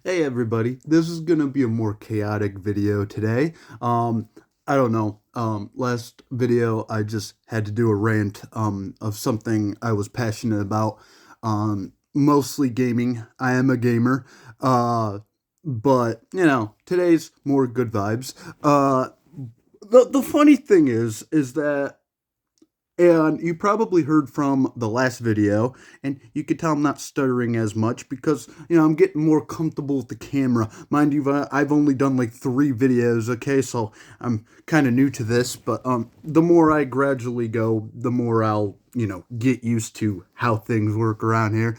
Hey everybody, this is gonna be a more chaotic video today. I don't know. Last video I just had to do a rant of something I was passionate about. Mostly gaming. I am a gamer. But today's more good vibes. The funny thing is that, and you probably heard from the last video, and you could tell I'm not stuttering as much because, I'm getting more comfortable with the camera. Mind you, I've only done like 3 videos, okay? So I'm kind of new to this, but the more I gradually go, the more I'll, get used to how things work around here.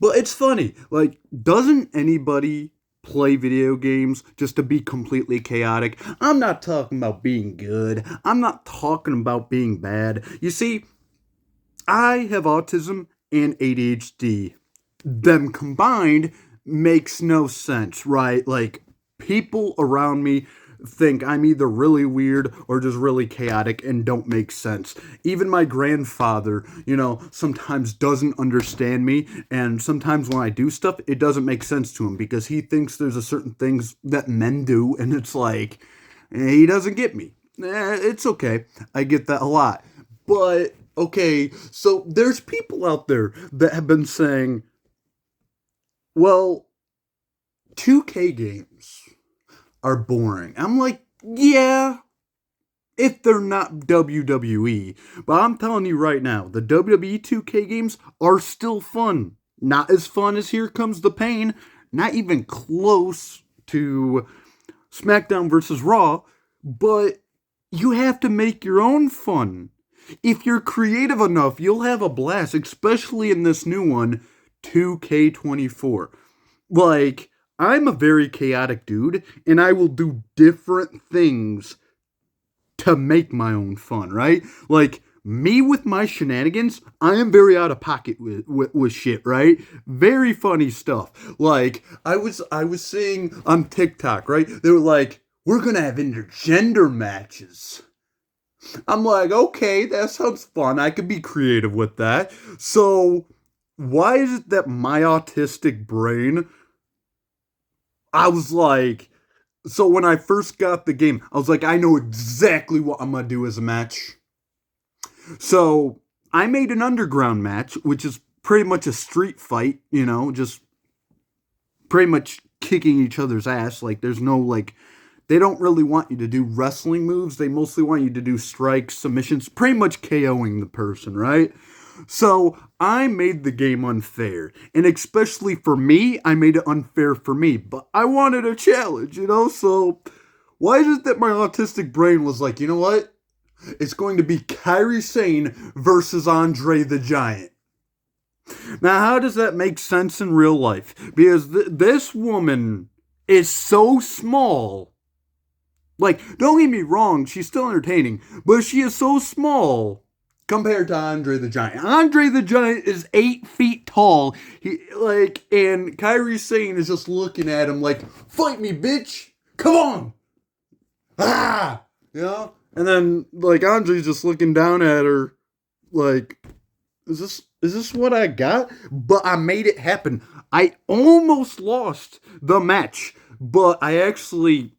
But it's funny, like, doesn't anybody play video games just to be completely chaotic? I'm not talking about being good. I'm not talking about being bad. You see, I have autism and ADHD. Them combined makes no sense, right? Like, people around me think I'm either really weird or just really chaotic and don't make sense. Even my grandfather, sometimes doesn't understand me, and sometimes when I do stuff, it doesn't make sense to him because he thinks there's a certain things that men do, and it's like, he doesn't get me. It's okay. I get that a lot. But, okay, so there's people out there that have been saying, well, 2K games are boring. I'm like, yeah, if they're not WWE. But I'm telling you right now, the WWE 2K games are still fun. Not as fun as Here Comes the Pain. Not even close to SmackDown versus Raw. But you have to make your own fun. If you're creative enough, you'll have a blast, especially in this new one, 2K24. Like, I'm a very chaotic dude, and I will do different things to make my own fun, right? Like, me with my shenanigans, I am very out of pocket with shit, right? Very funny stuff. Like, I was seeing on TikTok, right? They were like, we're gonna have intergender matches. I'm like, okay, that sounds fun. I could be creative with that. So, why is it that my autistic brain, I was like, so when I first got the game, I was like, I know exactly what I'm gonna do as a match. So, I made an underground match, which is pretty much a street fight, just pretty much kicking each other's ass. Like, there's no, like, they don't really want you to do wrestling moves. They mostly want you to do strikes, submissions, pretty much KOing the person, right? So I made the game unfair. And especially for me, I made it unfair for me. But I wanted a challenge, So why is it that my autistic brain was like, you know what? It's going to be Kairi Sane versus Andre the Giant. Now, how does that make sense in real life? Because this woman is so small. Like, don't get me wrong, she's still entertaining, but she is so small compared to Andre the Giant. Andre the Giant is 8 feet tall. And Kairi Sane is just looking at him like, fight me, bitch! Come on! Ah! And then, like, Andre's just looking down at her like, is this what I got? But I made it happen. I almost lost the match, but I actually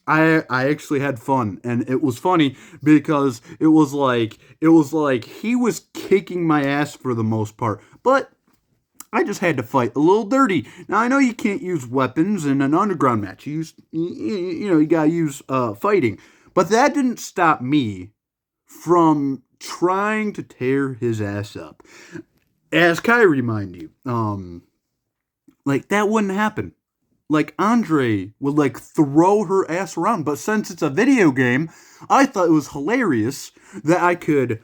had fun, and it was funny because it was like he was kicking my ass for the most part, but I just had to fight a little dirty. Now I know you can't use weapons in an underground match. You gotta use fighting, but that didn't stop me from trying to tear his ass up. As Kyrie, mind you, like that wouldn't happen. Like Andre would like throw her ass around, but since it's a video game, I thought it was hilarious that I could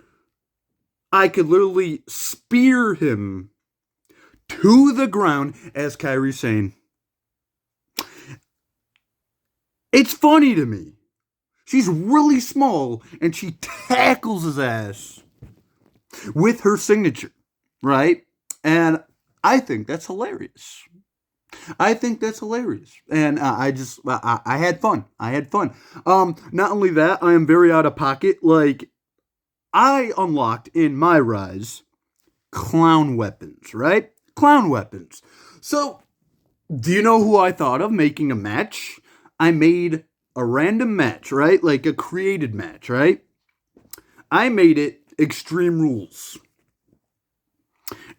literally spear him to the ground, as Kyrie's saying. It's funny to me. She's really small and she tackles his ass with her signature, right? And I think that's hilarious. I think that's hilarious, and I had fun. I had fun. Not only that, I am very out of pocket. Like, I unlocked in my rise clown weapons, right? Clown weapons. So Do you know who I thought of making a match? I made a random match, right? Like a created match, right? I made it Extreme Rules.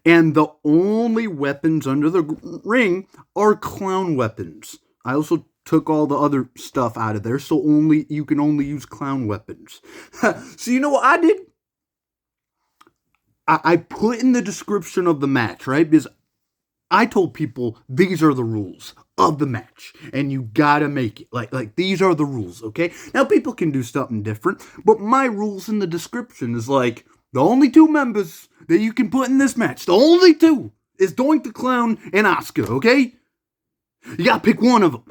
And the only weapons under the ring are clown weapons. I also took all the other stuff out of there, so you can only use clown weapons. So you know what I did? I put in the description of the match, right? Because I told people these are the rules of the match, and you gotta make it. Like these are the rules, okay? Now people can do something different, but my rules in the description is like the only two members that you can put in this match, the only two, is Doink the Clown and Oscar, okay? You gotta pick one of them.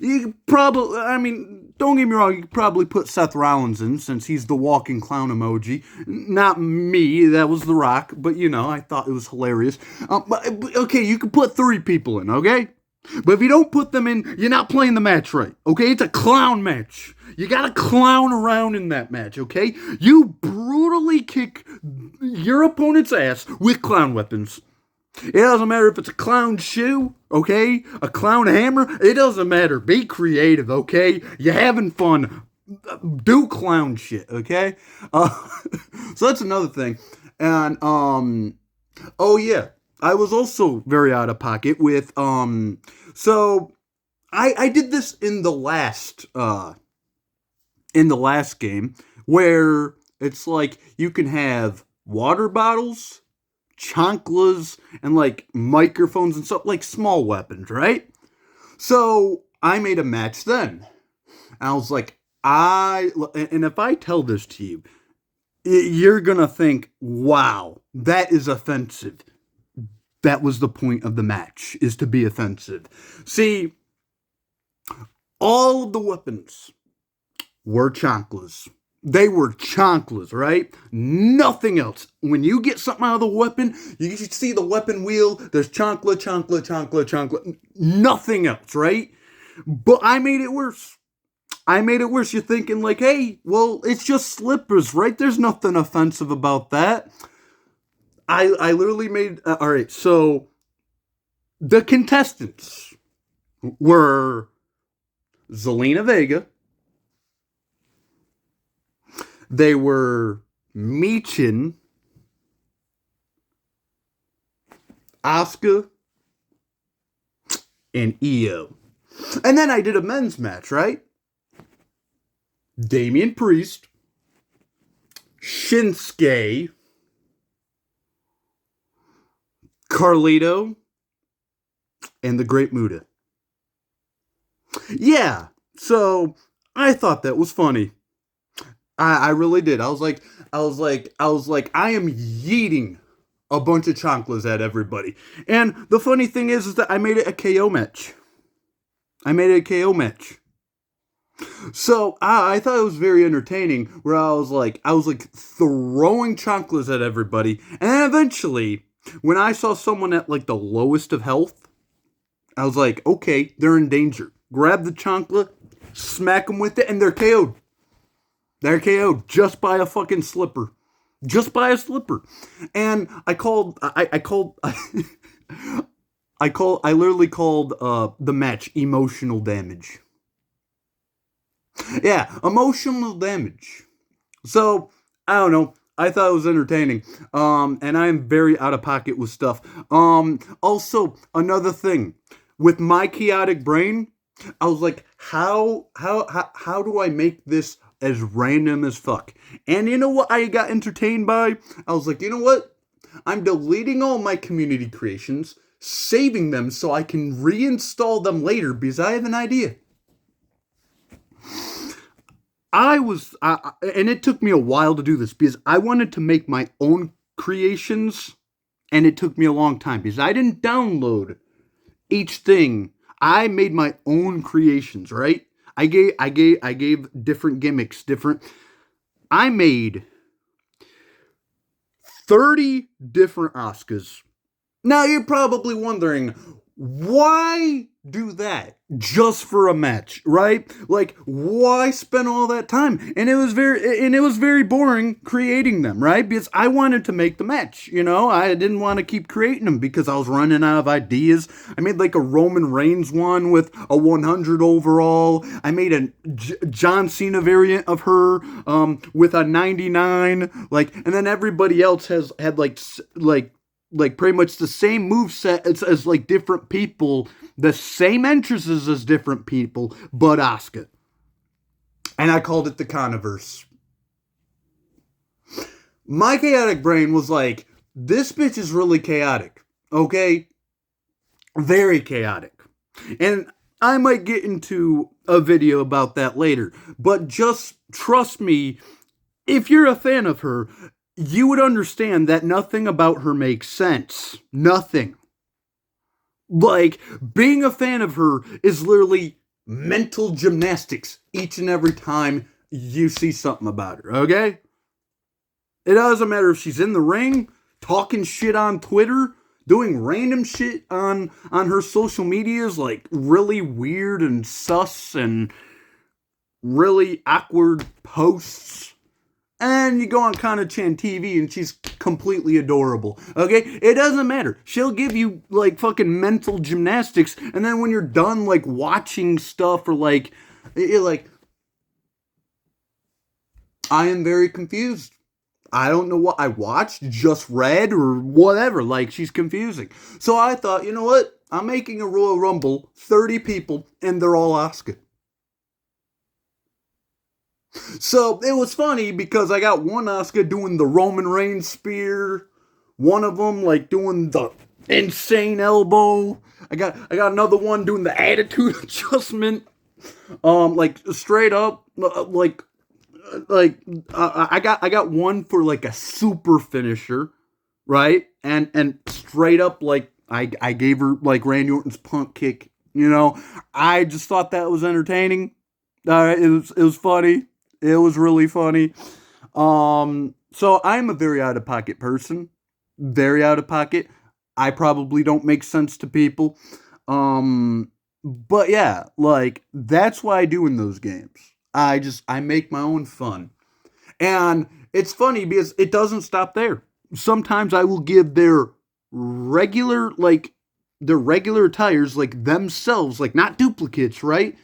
You probably, I mean, don't get me wrong, you could probably put Seth Rollins in since he's the walking clown emoji. Not me, that was The Rock, but you know, I thought it was hilarious. Okay, you can put 3 people in, okay? But if you don't put them in, you're not playing the match right, okay? It's a clown match. You gotta clown around in that match, okay? You brutally kick your opponent's ass with clown weapons. It doesn't matter if it's a clown shoe, okay? A clown hammer. It doesn't matter. Be creative, okay? You're having fun. Do clown shit, okay? So that's another thing. And, oh yeah. I was also very out of pocket with, so I did this in the last game where it's like you can have water bottles, chanclas, and like microphones and stuff, like small weapons, right? So I made a match then. And I was like, and if I tell this to you, you're gonna think, wow, that is offensive. That was the point of the match, is to be offensive. See, all of the weapons were chanclas. They were chanclas, right? Nothing else. When you get something out of the weapon, you see the weapon wheel, there's chancla, chancla, chancla, chancla. Nothing else, right? But I made it worse. You're thinking like, hey, well, it's just slippers, right? There's nothing offensive about that. I literally made, all right, so the contestants were Zelina Vega. They were Michin, Asuka, and Io. And then I did a men's match, right? Damian Priest, Shinsuke, Carlito, and the Great Muta. Yeah, so I thought that was funny. I really did. I was like, I am yeeting a bunch of chanclas at everybody. And the funny thing is that I made it a KO match. So I thought it was very entertaining. Where I was like throwing chanclas at everybody, and then eventually, when I saw someone at like the lowest of health, I was like, okay, they're in danger. Grab the chancla, smack them with it, and they're KO'd. They're KO'd just by a fucking slipper. Just by a slipper. And I literally called the match emotional damage. Yeah, emotional damage. So, I don't know. I thought it was entertaining. And I am very out of pocket with stuff. Also, another thing. With my chaotic brain, I was like, how do I make this as random as fuck? And you know what I got entertained by? I was like, you know what? I'm deleting all my community creations, saving them so I can reinstall them later because I have an idea. And it took me a while to do this because I wanted to make my own creations, and it took me a long time because I didn't download each thing. I made my own creations, right? I gave different gimmicks, I made 30 different Oscars. Now you're probably wondering, Why do that just for a match, right? Like, why spend all that time? And it was very boring creating them, right? Because I wanted to make the match, I didn't want to keep creating them because I was running out of ideas. I made like a Roman Reigns one with a 100 overall. I made a John Cena variant of her with a 99, like, and then everybody else had like pretty much the same move set as like different people, the same entrances as different people, but Asuka. And I called it the Converse. My chaotic brain was like, this bitch is really chaotic, okay? Very chaotic. And I might get into a video about that later, but just trust me, if you're a fan of her, you would understand that nothing about her makes sense. Nothing. Like, being a fan of her is literally mental gymnastics each and every time you see something about her, okay? It doesn't matter if she's in the ring, talking shit on Twitter, doing random shit on her social medias, like really weird and sus and really awkward posts. And you go on Kana-chan TV and she's completely adorable. Okay? It doesn't matter. She'll give you like fucking mental gymnastics, and then when you're done like watching stuff or like I am very confused. I don't know what I watched, just read, or whatever. Like, she's confusing. So I thought, you know what? I'm making a Royal Rumble, 30 people, and they're all Asuka. So it was funny because I got one Asuka doing the Roman Reigns spear, one of them like doing the insane elbow. I got another one doing the attitude adjustment. Like straight up, I got one for like a super finisher, right? And straight up like I gave her like Randy Orton's punk kick. I just thought that was entertaining. It was funny. It was really funny. So I'm a very out of pocket person. Very out of pocket. I probably don't make sense to people. But yeah, like that's what I do in those games. I make my own fun. And it's funny because it doesn't stop there. Sometimes I will give regular their regular attires like themselves, like not duplicates, right?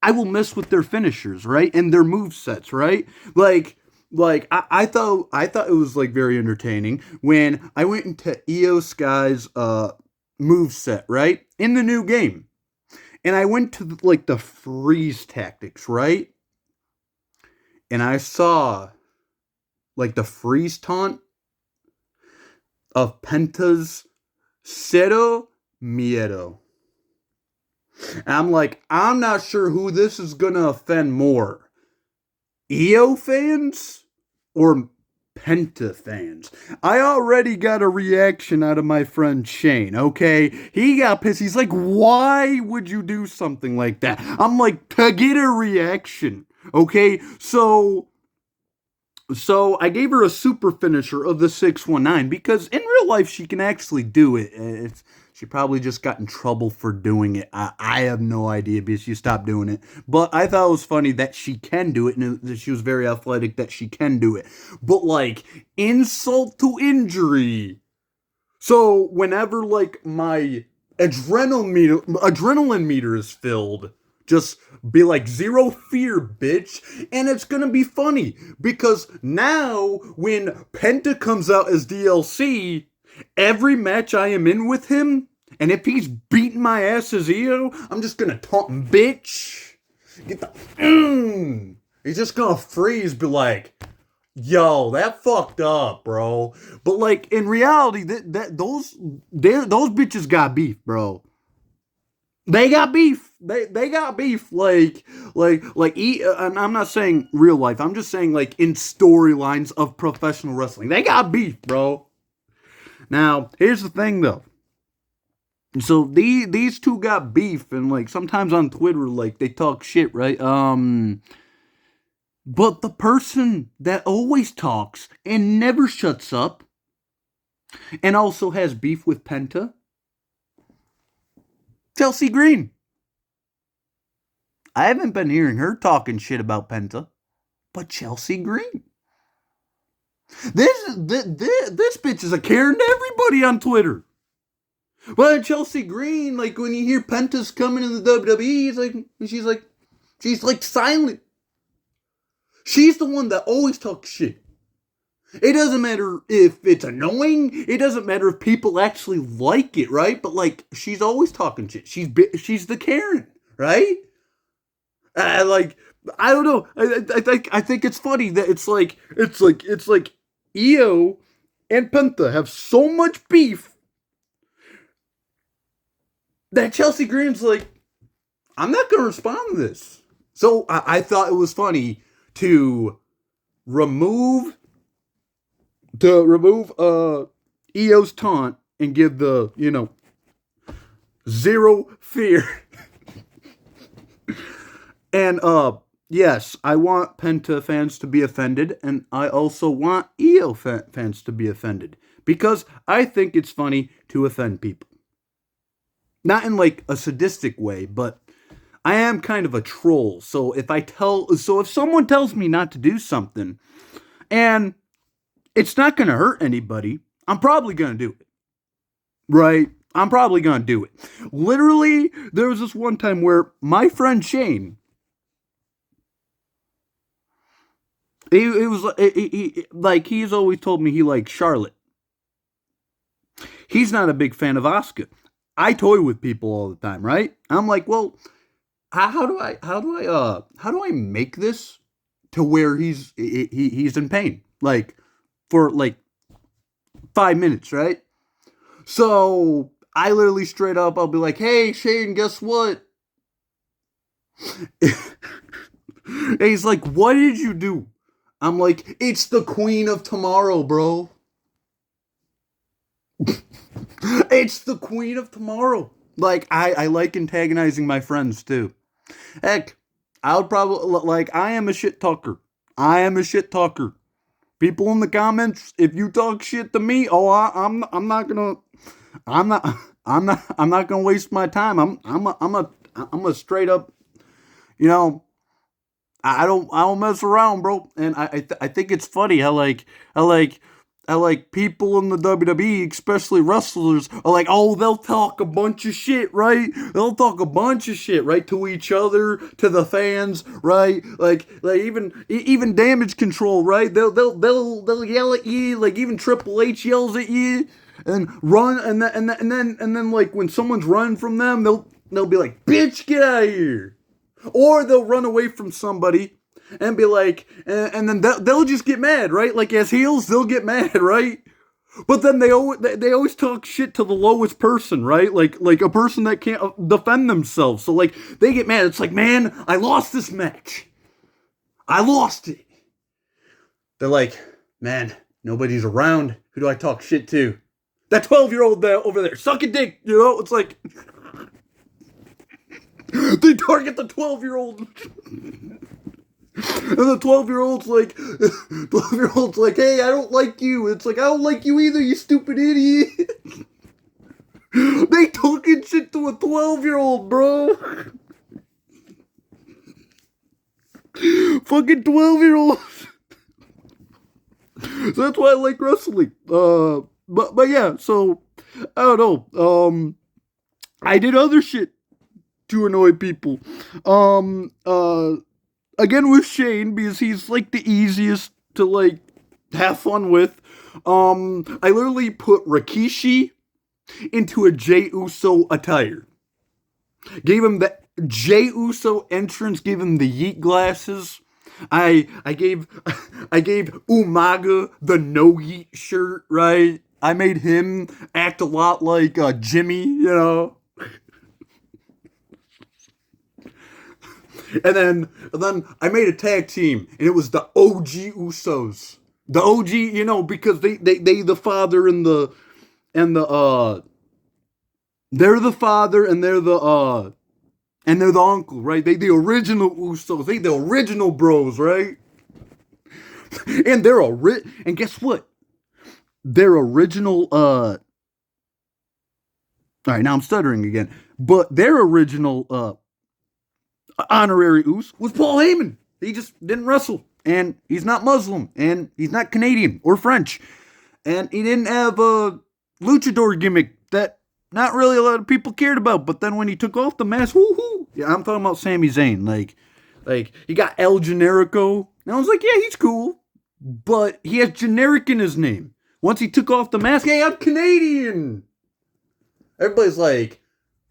I will mess with their finishers, right? And their move sets, right? I thought it was like very entertaining when I went into Io Sky's move set, right? In the new game. And I went to like the freeze tactics, right? And I saw like the freeze taunt of Penta's Cero Miedo. And I'm like, I'm not sure who this is going to offend more. EO fans or Penta fans? I already got a reaction out of my friend Shane, okay? He got pissed. He's like, why would you do something like that? I'm like, to get a reaction, okay? So I gave her a super finisher of the 619 because in real life she can actually do it. She probably just got in trouble for doing it. I have no idea because she stopped doing it. But I thought it was funny that she can do it and that she was very athletic that she can do it. But like, insult to injury. So whenever like my adrenaline meter is filled, just be like, zero fear, bitch. And it's gonna be funny because now when Penta comes out as DLC, every match I am in with him, and if he's beating my ass as EO, I'm just gonna taunt him, bitch. Get the He's just gonna freeze, be like, yo, that fucked up, bro. But like in reality, those bitches got beef, bro. They got beef. They got beef. And I'm not saying real life. I'm just saying like in storylines of professional wrestling. They got beef, bro. Now, here's the thing though. So these two got beef, and like sometimes on Twitter, like they talk shit, right? But the person that always talks and never shuts up, and also has beef with Penta, Chelsea Green. I haven't been hearing her talking shit about Penta, but Chelsea Green. This bitch is a Karen to everybody on Twitter. But Chelsea Green, like when you hear Penta's coming in the WWE, she's like silent. She's the one that always talks shit. It doesn't matter if it's annoying. It doesn't matter if people actually like it, right? But like, she's always talking shit. She's the Karen, right? Like, I don't know. I think it's funny that it's like Io and Penta have so much beef that Chelsea Green's like, I'm not gonna respond to this. So I thought it was funny to remove Io's taunt and give the, zero fear. And yes, I want Penta fans to be offended, and I also want Io fans to be offended, because I think it's funny to offend people. Not in like a sadistic way, but I am kind of a troll. So if someone tells me not to do something and it's not going to hurt anybody, I'm probably going to do it. Right? I'm probably going to do it. Literally, there was this one time where my friend Shane, he's always told me he likes Charlotte. He's not a big fan of Asuka. I toy with people all the time, right? I'm like, well, how do I make this to where he's in pain, like for like 5 minutes, right? So I literally straight up, I'll be like, hey Shane, guess what? And he's like, what did you do? I'm like, it's the Queen of Tomorrow, bro. It's the Queen of Tomorrow. Like, I like antagonizing my friends too. Heck, I would probably, like, I am a shit talker. People in the comments, if you talk shit to me, I'm not gonna waste my time. I'm a straight up, I don't mess around, bro. And I think it's funny how people in the WWE, especially wrestlers, are like, oh, they'll talk a bunch of shit, right? They'll talk a bunch of shit, right, to each other, to the fans, right? Like even Damage Control, right? They'll yell at you, like even Triple H yells at you, and run, and then like when someone's running from them, they'll be like, bitch, get out of here, or they'll run away from somebody and be like, and then they'll just get mad, right? Like as heels, they'll get mad, right? But then they always talk shit to the lowest person, right? Like a person that can't defend themselves. So like they get mad. It's like, man, I lost this match. I lost it. They're like, man, nobody's around. Who do I talk shit to? That 12-year-old over there, suck a dick. It's like they target the 12-year-old. And the 12-year-old's like, hey, I don't like you. It's like, I don't like you either, you stupid idiot. They talking shit to a 12-year-old, bro. Fucking 12-year-olds. So that's why I like wrestling. But yeah, so I don't know. I did other shit to annoy people. Again with Shane, because he's like the easiest to like have fun with. I literally put Rikishi into a Jey Uso attire. Gave him the Jey Uso entrance, gave him the yeet glasses. I gave Umaga the no yeet shirt, right? I made him act a lot like Jimmy, And then I made a tag team, and it was the OG Usos. The OG, because they the father and the they're the father and they're the uncle, right? They the original Usos. They the original bros, right? And and guess what? Their original All right, now I'm stuttering again. But their original honorary Uce was Paul Heyman. He just didn't wrestle. And he's not Muslim. And he's not Canadian or French. And he didn't have a luchador gimmick that not really a lot of people cared about. But then when he took off the mask, woohoo! Yeah, I'm talking about Sami Zayn. Like he got El Generico. And I was like, yeah, he's cool. But he has generic in his name. Once he took off the mask, hey, I'm Canadian. Everybody's like,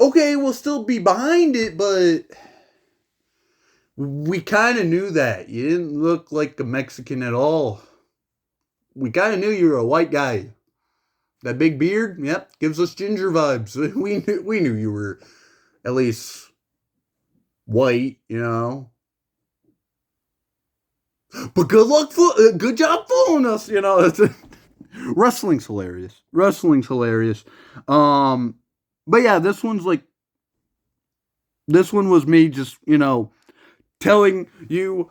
okay, we'll still be behind it, but we kind of knew that. You didn't look like a Mexican at all. We kind of knew you were a white guy. That big beard, yep, gives us ginger vibes. We knew you were at least white, you know. But good job fooling us, you know. Wrestling's hilarious. But yeah, this one was me just, you know, telling you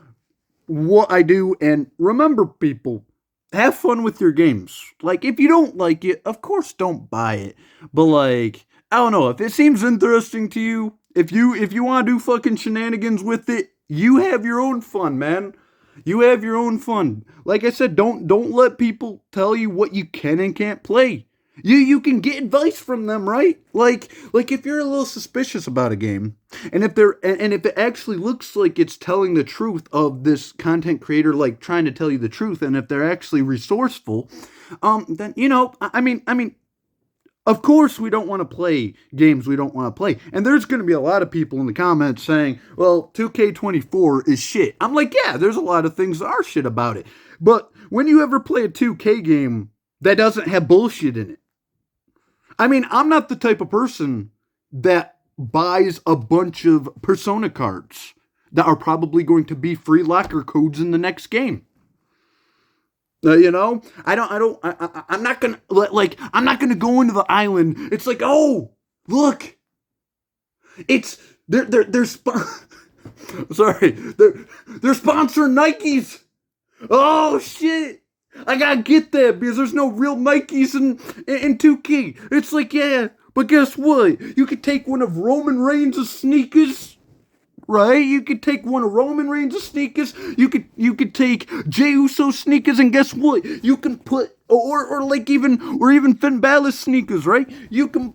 what I do. And remember, people, have fun with your games. Like, if you don't like it, of course don't buy it. But like, I don't know, if it seems interesting to you, if you want to do fucking shenanigans with it, you have your own fun, man. You have your own fun. Like I said, don't let people tell you what you can and can't play. You can get advice from them, right? Like if you're a little suspicious about a game, and if it actually looks like it's telling the truth of this content creator, like trying to tell you the truth, and if they're actually resourceful, then you know, I mean, of course, we don't want to play games we don't want to play. And there's going to be a lot of people in the comments saying, well, 2K24 is shit. I'm like, yeah, there's a lot of things that are shit about it. But when you ever play a 2K game that doesn't have bullshit in it, I mean, I'm not the type of person that buys a bunch of Persona cards that are probably going to be free locker codes in the next game. You know, I'm not gonna I'm not gonna go into the island. It's like, oh, look, it's they're sorry, they're sponsoring Nikes. Oh shit, I gotta get that because there's no real Nikes in 2K. It's like, yeah, but guess what? You could take one of Roman Reigns' sneakers. Right? You could take one of Roman Reigns' sneakers. You could take Jey Uso's sneakers, and guess what? You can put or even Finn Balor's sneakers, right? You can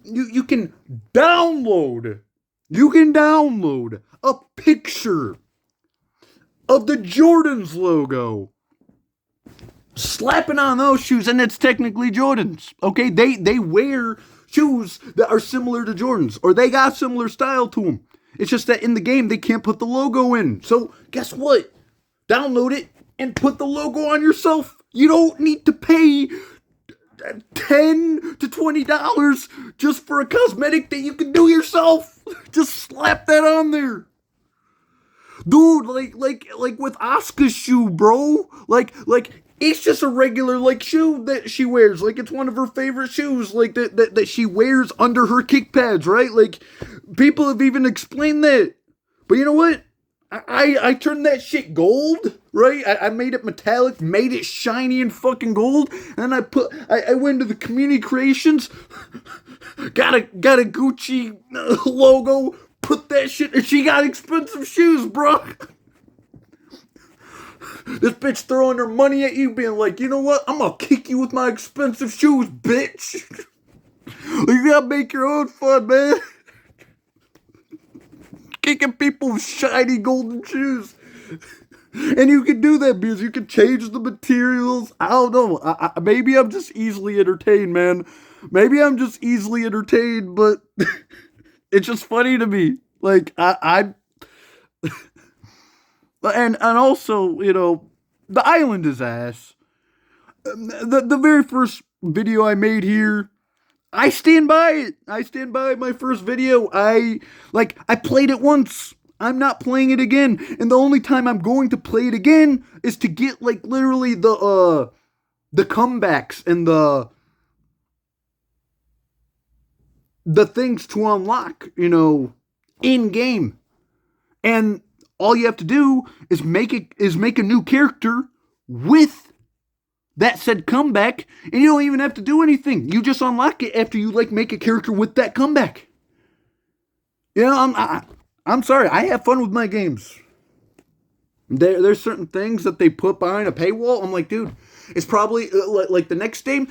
download a picture of the Jordans logo, slap it on those shoes, and it's technically Jordans. Okay, they wear shoes that are similar to Jordans, or they got similar style to them. It's just that in the game, they can't put the logo in. So, guess what? Download it and put the logo on yourself. You don't need to pay $10 to $20 just for a cosmetic that you can do yourself. Just slap that on there. Dude, like with Asuka's shoe, bro. Like, it's just a regular, like, shoe that she wears. Like, it's one of her favorite shoes, like, that she wears under her kick pads, right? Like, people have even explained that. But you know what? I turned that shit gold, right? I made it metallic, made it shiny and fucking gold. And I went to the community creations, got a Gucci logo, put that shit, and she got expensive shoes, bro. This bitch throwing her money at you, being like, you know what? I'm gonna kick you with my expensive shoes, bitch. You gotta make your own fun, man. Kicking people with shiny golden shoes. And you can do that because you can change the materials. I don't know. Maybe I'm just easily entertained, man. Maybe I'm just easily entertained, but it's just funny to me. Like, and also, you know, the island is ass. The very first video I made here, I stand by it. I stand by my first video. I played it once. I'm not playing it again. And the only time I'm going to play it again is to get, like, literally the comebacks and the things to unlock, you know, in game. And all you have to do is make a new character with that said comeback, and you don't even have to do anything. You just unlock it after you like make a character with that comeback. You know, I'm sorry. I have fun with my games. There's certain things that they put behind a paywall. I'm like, dude, it's probably like the next game.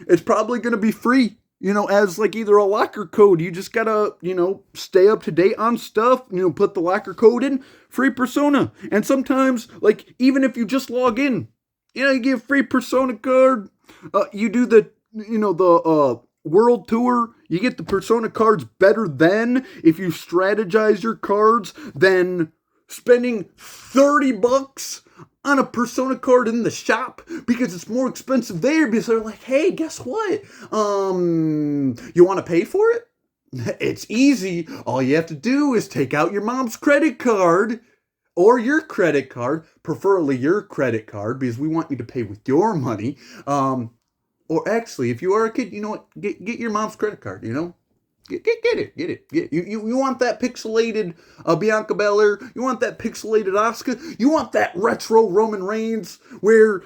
It's probably gonna be free. You know, as like either a locker code. You just gotta, stay up to date on stuff. Put the locker code in. Free Persona. And sometimes, like, even if you just log in, you get a free Persona card. You do the World Tour. You get the Persona cards better than if you strategize your cards than spending $30 on a Persona card in the shop because it's more expensive there because they're like, hey, guess what? You want to pay for it? It's easy. All you have to do is take out your mom's credit card or your credit card, preferably your credit card because we want you to pay with your money. Or actually, if you are a kid, you know what? Get your mom's credit card, Get it. You want that pixelated Bianca Belair? You want that pixelated Asuka? You want that retro Roman Reigns? Where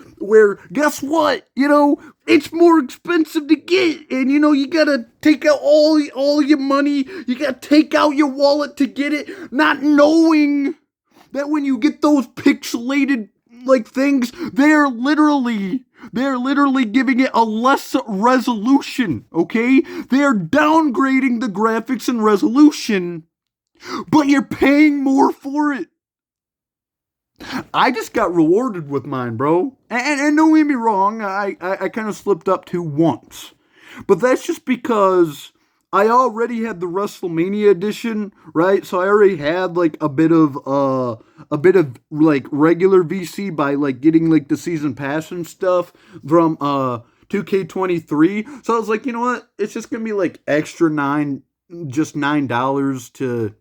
guess what? It's more expensive to get, and you gotta take out all your money. You gotta take out your wallet to get it, not knowing that when you get those pixelated like things, they're literally giving it a less resolution, okay? They're downgrading the graphics and resolution, but you're paying more for it. I just got rewarded with mine, bro. And don't get me wrong, I kind of slipped up to once. But that's just because I already had the WrestleMania edition, right? So I already had like a bit of like regular VC by like getting like the season pass and stuff from 2K23. So I was like, you know what? It's just gonna be like extra $9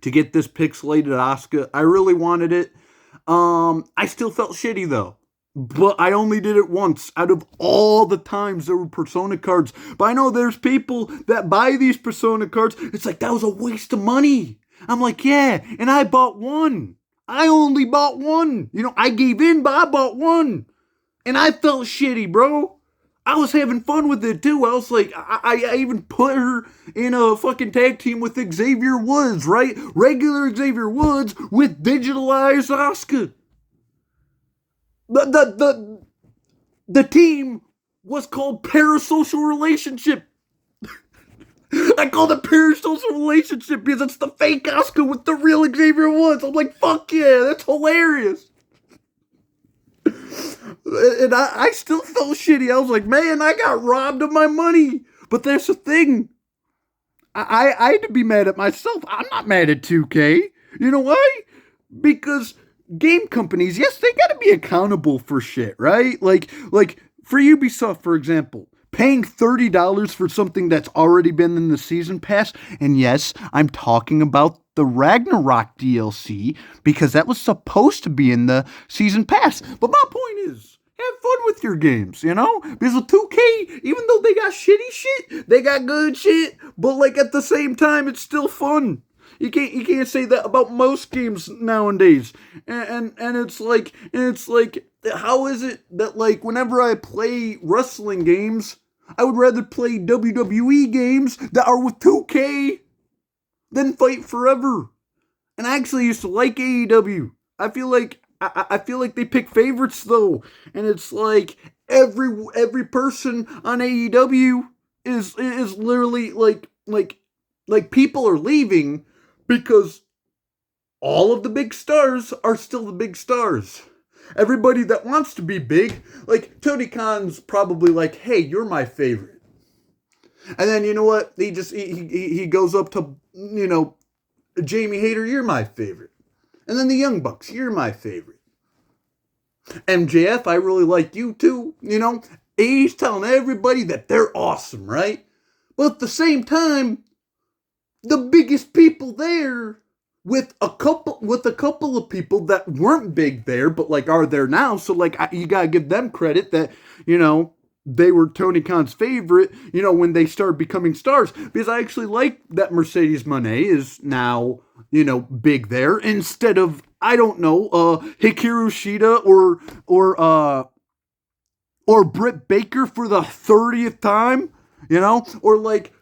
to get this pixelated Asuka. I really wanted it. I still felt shitty though. But I only did it once out of all the times there were Persona cards. But I know there's people that buy these Persona cards. It's like, that was a waste of money. I'm like, yeah, and I bought one. I only bought one. I gave in, but I bought one. And I felt shitty, bro. I was having fun with it too. I was like, I even put her in a fucking tag team with Xavier Woods, right? Regular Xavier Woods with digitalized Asuka. The team was called Parasocial Relationship. I called it Parasocial Relationship because it's the fake Asuka with the real Xavier Woods. I'm like, fuck yeah, that's hilarious. And I still felt shitty. I was like, man, I got robbed of my money. But there's the thing. I had to be mad at myself. I'm not mad at 2K. You know why? Because game companies, yes, they gotta be accountable for shit, right? Like for Ubisoft, for example, paying $30 for something that's already been in the season pass, and yes, I'm talking about the Ragnarok DLC, because that was supposed to be in the season pass. But my point is, have fun with your games, Because with 2K, even though they got shitty shit, they got good shit, but like at the same time, it's still fun. You can't say that about most games nowadays. And it's like how is it that like whenever I play wrestling games, I would rather play WWE games that are with 2K than Fight Forever. And I actually used to like AEW. I feel like they pick favorites though. And it's like every person on AEW is literally like people are leaving because all of the big stars are still the big stars. Everybody that wants to be big, like Tony Khan's probably like, hey, you're my favorite. And then you know what? He goes up to, Jamie Hayter, you're my favorite. And then the Young Bucks, you're my favorite. MJF, I really like you too. He's telling everybody that they're awesome, right? But at the same time, the biggest people there with a couple of people that weren't big there but like are there now, so like you gotta give them credit that they were Tony Khan's favorite when they started becoming stars, because I actually like that Mercedes Moné is now big there instead of, I don't know, Hikaru Shida or or Britt Baker for the 30th time, you know, or like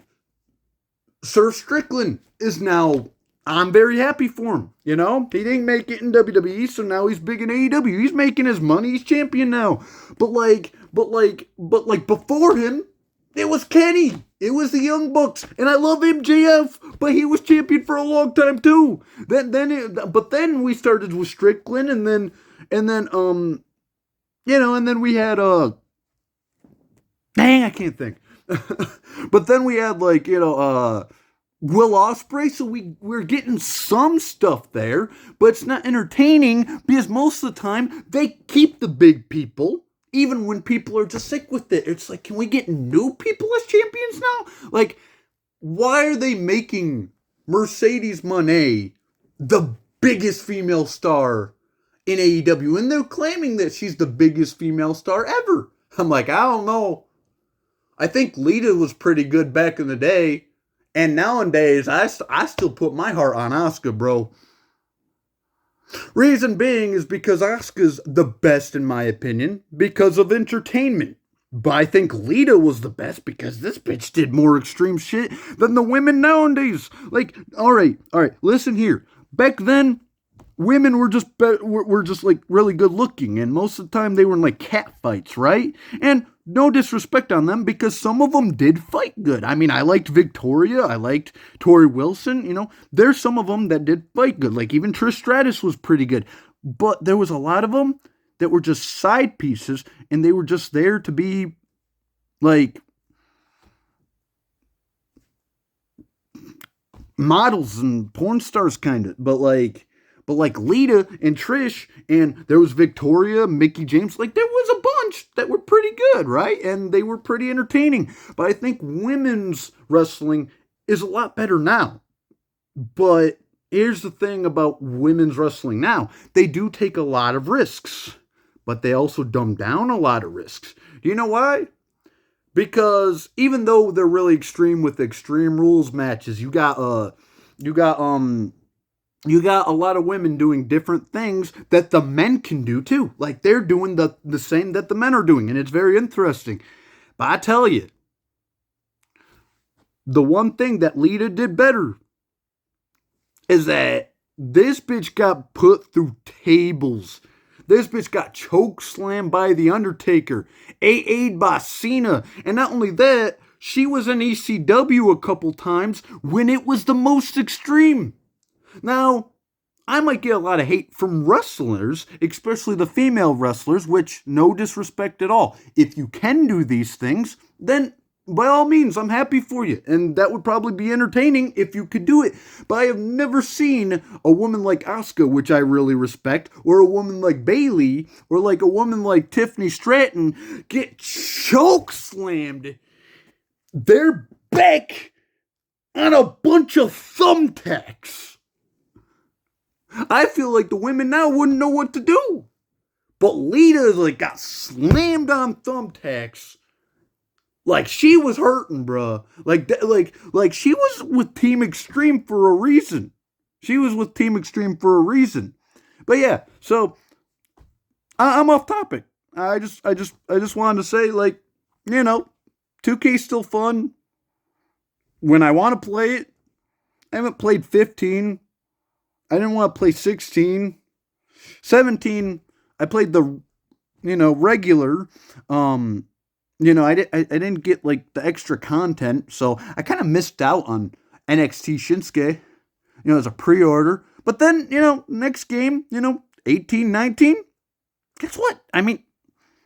Sir Strickland is now, I'm very happy for him, you know. He didn't make it in WWE, so now he's big in AEW. He's making his money. He's champion now. But before him, it was Kenny. It was the Young Bucks, and I love MJF, but he was champion for a long time too. But then we started with Strickland, and then we had dang, I can't think. But then we had like, Will Ospreay, so we're getting some stuff there, but it's not entertaining because most of the time they keep the big people, even when people are just sick with it. It's like, can we get new people as champions now? Like, why are they making Mercedes Moné the biggest female star in AEW? And they're claiming that she's the biggest female star ever. I'm like, I don't know. I think Lita was pretty good back in the day. And nowadays, I still put my heart on Asuka, bro. Reason being is because Asuka's the best, in my opinion, because of entertainment. But I think Lita was the best because this bitch did more extreme shit than the women nowadays. Like, all right, listen here. Back then, women were just like really good looking, and most of the time they were in like cat fights, right? And no disrespect on them because some of them did fight good. I mean, I liked Victoria, I liked Tori Wilson, you know. There's some of them that did fight good, like even Trish Stratus was pretty good. But there was a lot of them that were just side pieces, and they were just there to be like models and porn stars kind of. But like Lita and Trish, and there was Victoria, Mickie James, like there was a bunch that were pretty good, right? And they were pretty entertaining. But I think women's wrestling is a lot better now. But here's the thing about women's wrestling now. They do take a lot of risks, but they also dumb down a lot of risks. Do you know why? Because even though they're really extreme with Extreme Rules matches, you got a lot of women doing different things that the men can do too. Like they're doing the same that the men are doing, and it's very interesting. But I tell you, the one thing that Lita did better is that this bitch got put through tables. This bitch got choke slammed by The Undertaker, AA'd by Cena, and not only that, she was in ECW a couple times when it was the most extreme. Now, I might get a lot of hate from wrestlers, especially the female wrestlers, which, no disrespect at all. If you can do these things, then by all means, I'm happy for you. And that would probably be entertaining if you could do it. But I have never seen a woman like Asuka, which I really respect, or a woman like Bayley, or like a woman like Tiffany Stratton get choke slammed their back on a bunch of thumbtacks. I feel like the women now wouldn't know what to do. But Lita like got slammed on thumbtacks. Like she was hurting, bruh. Like she was with Team Extreme for a reason. She was with Team Extreme for a reason. But yeah, so I'm off topic. I just wanted to say, like, 2K's still fun when I want to play it. I haven't played 15. I didn't want to play 16. 17, I played the, regular. I didn't get, like, the extra content, so I kind of missed out on NXT Shinsuke, as a pre-order. But then, next game, 18, 19, guess what? I mean,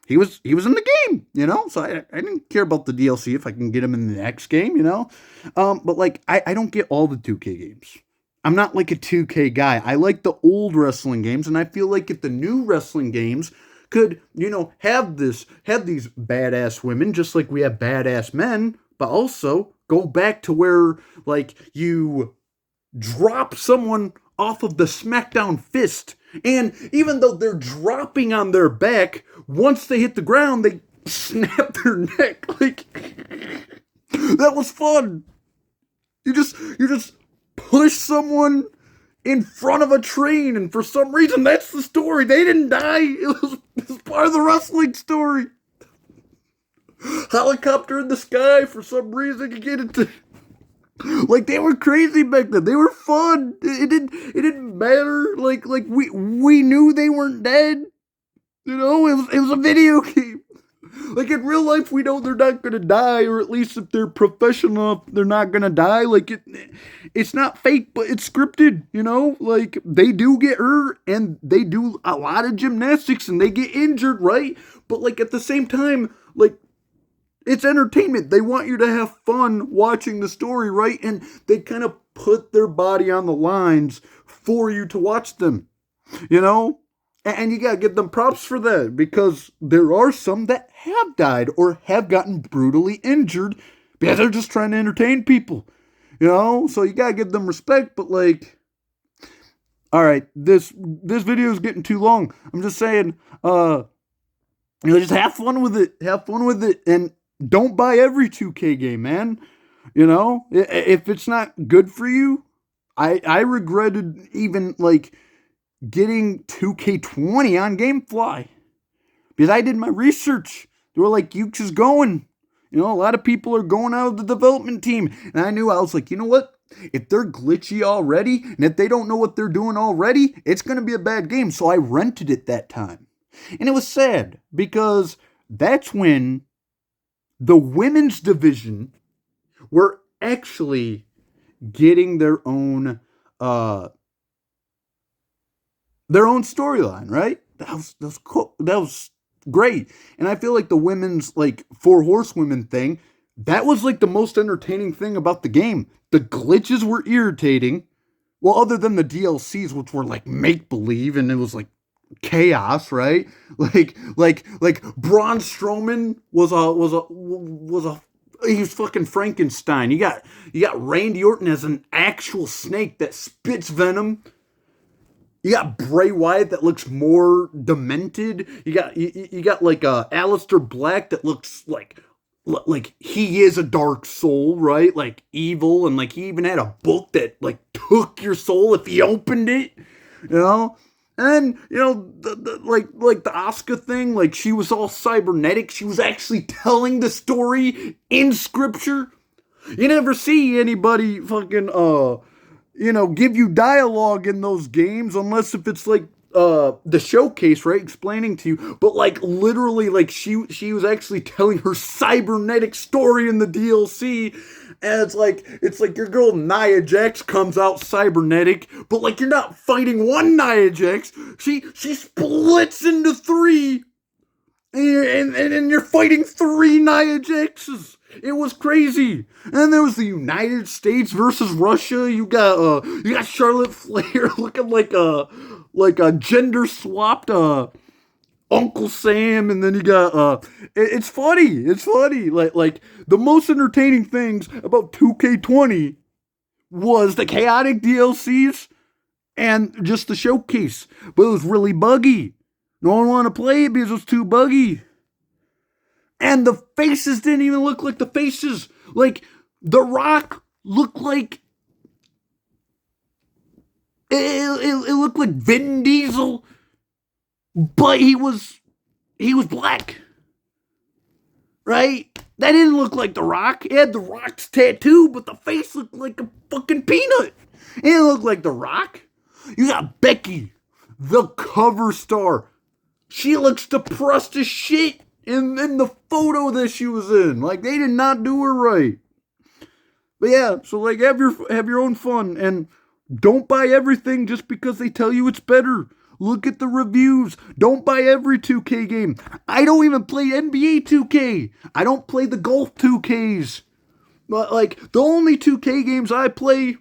he was in the game, so I didn't care about the DLC if I can get him in the next game, But, like, I don't get all the 2K games. I'm not, like, a 2K guy. I like the old wrestling games, and I feel like if the new wrestling games could, have these badass women, just like we have badass men, but also go back to where, like, you drop someone off of the SmackDown fist, and even though they're dropping on their back, once they hit the ground, they snap their neck. Like, that was fun. You just push someone in front of a train, and for some reason, that's the story. They didn't die. It was part of the wrestling story. Helicopter in the sky for some reason. You get it. Like they were crazy back then. They were fun. It didn't matter. Like we knew they weren't dead. You know, it was a video game. Like in real life, we know they're not gonna die, or at least if they're professional, they're not gonna die. Like it's not fake, but it's scripted. You know, like they do get hurt and they do a lot of gymnastics and they get injured, right? But like at the same time, like it's entertainment. They want you to have fun watching the story, right? And they kind of put their body on the lines for you to watch them. You know, and you gotta give them props for that because there are some that have died or have gotten brutally injured because they're just trying to entertain people. You know, so you gotta give them respect. But like, all right, this video is getting too long. I'm just saying, just have fun with it. Have fun with it, and don't buy every 2K game, man. You know, if it's not good for you, I regretted even like getting 2K20 on GameFly because I did my research. They were like, you just going. You know, a lot of people are going out of the development team. And I knew, I was like, you know what? If they're glitchy already, and if they don't know what they're doing already, it's going to be a bad game. So I rented it that time. And it was sad because that's when the women's division were actually getting their own storyline, right? That was cool. That was great. And I feel like the women's like four horsewomen thing, that was like the most entertaining thing about the game. The glitches were irritating. Well, other than the DLCs, which were like make believe, and it was like chaos, right? Like Braun Strowman was a he was fucking Frankenstein. You got Randy Orton as an actual snake that spits venom. You got Bray Wyatt that looks more demented. You got like Aleister Black that looks like he is a dark soul, right? Like evil, and like he even had a book that like took your soul if he opened it, you know. And you know like the Asuka thing, like she was all cybernetic. She was actually telling the story in scripture. You never see anybody fucking give you dialogue in those games unless if it's like the showcase, right, explaining to you. But like literally, like she was actually telling her cybernetic story in the DLC. And it's like your girl Nia Jax comes out cybernetic, but like you're not fighting one Nia Jax. She splits into three, and you're fighting three Nia Jaxes. It was crazy. And then there was the United States versus Russia. You got Charlotte Flair looking like a gender swapped Uncle Sam, and then you got it's funny. It's funny. Like the most entertaining things about 2K20 was the chaotic DLCs and just the showcase. But it was really buggy. No one wanted to play it because it was too buggy. And the faces didn't even look like the faces. Like, The Rock looked like... It looked like Vin Diesel, but he was black. Right? That didn't look like The Rock. He had The Rock's tattoo, but the face looked like a fucking peanut. It didn't look like The Rock. You got Becky, the cover star. She looks depressed as shit in the photo that she was in. Like, they did not do her right. But yeah, so like have your own fun, and don't buy everything just because they tell you it's better. Look at the reviews. Don't buy every 2K game. I don't even play NBA 2K. I don't play the golf 2Ks. But like the only 2K games I play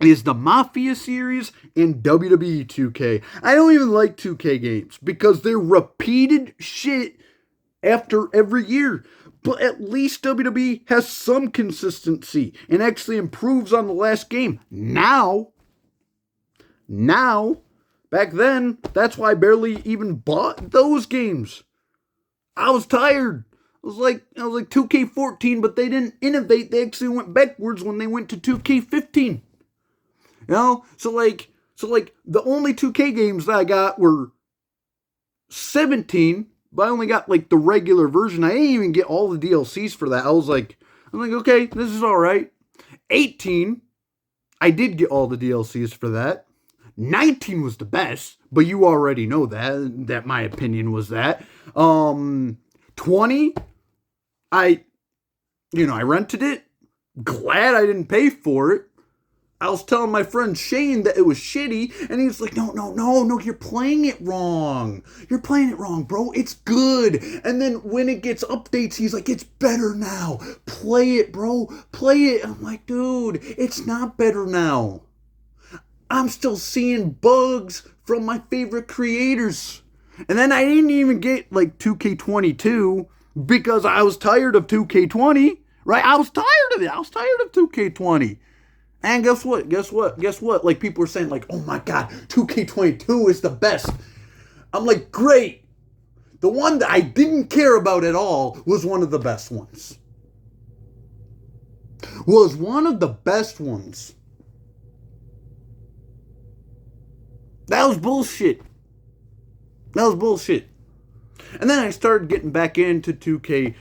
is the Mafia series and WWE 2K. I don't even like 2K games because they're repeated shit after every year. But at least WWE has some consistency and actually improves on the last game. Now, back then, that's why I barely even bought those games. I was tired. I was like 2K14, but they didn't innovate. They actually went backwards when they went to 2K15. You know? So like the only 2K games that I got were 17, but I only got like the regular version. I didn't even get all the DLCs for that. I'm like, okay, this is all right. 18, I did get all the DLCs for that. 19 was the best, but you already know that my opinion was that. 20, I rented it. Glad I didn't pay for it. I was telling my friend Shane that it was shitty, and he was like, no, you're playing it wrong. You're playing it wrong, bro. It's good. And then when it gets updates, he's like, it's better now. Play it, bro. Play it. I'm like, dude, it's not better now. I'm still seeing bugs from my favorite creators. And then I didn't even get like 2K22 because I was tired of 2K20, right? I was tired of it. I was tired of 2K20. And guess what? Like, people are saying, like, oh my God, 2K22 is the best. I'm like, great. The one that I didn't care about at all was one of the best ones. Was one of the best ones. That was bullshit. And then I started getting back into 2K23,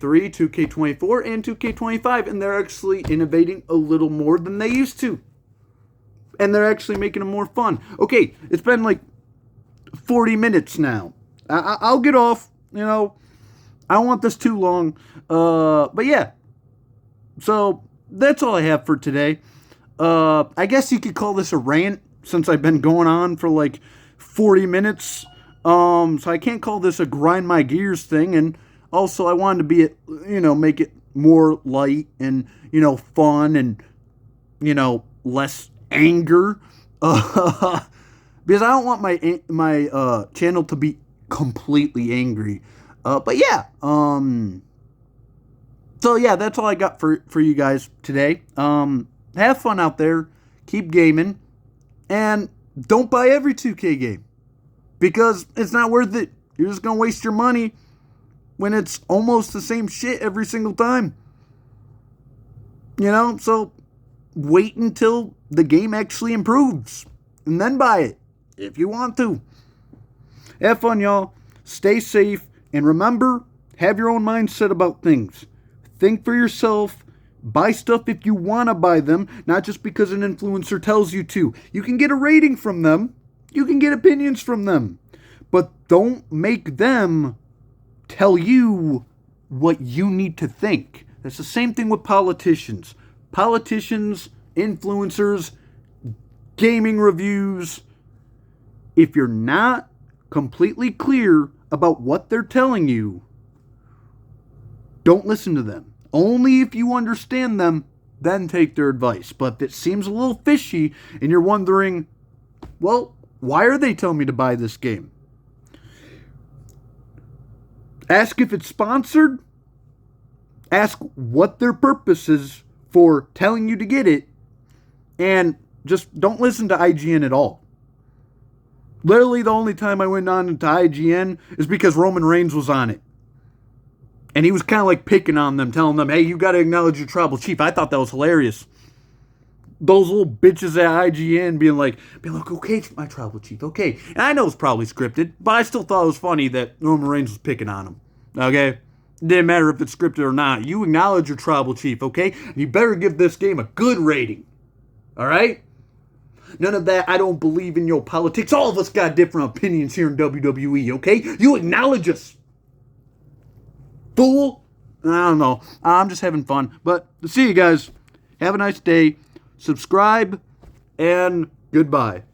2K24, and 2K25, and they're actually innovating a little more than they used to. And they're actually making them more fun. Okay, it's been like 40 minutes now. I'll get off, I don't want this too long. But yeah. So, that's all I have for today. I guess you could call this a rant, since I've been going on for like 40 minutes. So I can't call this a grind my gears thing, and also I wanted to be, make it more light and, fun and, less anger, because I don't want my channel to be completely angry, but yeah, so yeah, that's all I got for you guys today. Have fun out there, keep gaming, and don't buy every 2K game. Because it's not worth it. You're just going to waste your money when it's almost the same shit every single time. So wait until the game actually improves. And then buy it. If you want to. Have fun, y'all. Stay safe. And remember, have your own mindset about things. Think for yourself. Buy stuff if you want to buy them. Not just because an influencer tells you to. You can get a rating from them. You can get opinions from them, but don't make them tell you what you need to think. That's the same thing with politicians. Politicians, influencers, gaming reviews. If you're not completely clear about what they're telling you, don't listen to them. Only if you understand them, then take their advice. But if it seems a little fishy and you're wondering, well, why are they telling me to buy this game? Ask if it's sponsored. Ask what their purpose is for telling you to get it. And just don't listen to IGN at all. Literally the only time I went on to IGN is because Roman Reigns was on it. And he was kind of like picking on them, telling them, hey, you got to acknowledge your tribal chief. I thought that was hilarious. Those little bitches at IGN being like, okay, my tribal chief, okay. And I know it's probably scripted, but I still thought it was funny that Roman Reigns was picking on him, okay? Didn't matter if it's scripted or not. You acknowledge your tribal chief, okay? And you better give this game a good rating, all right? None of that, I don't believe in your politics. All of us got different opinions here in WWE, okay? You acknowledge us. Fool. I don't know. I'm just having fun. But see you guys. Have a nice day. Subscribe, and goodbye.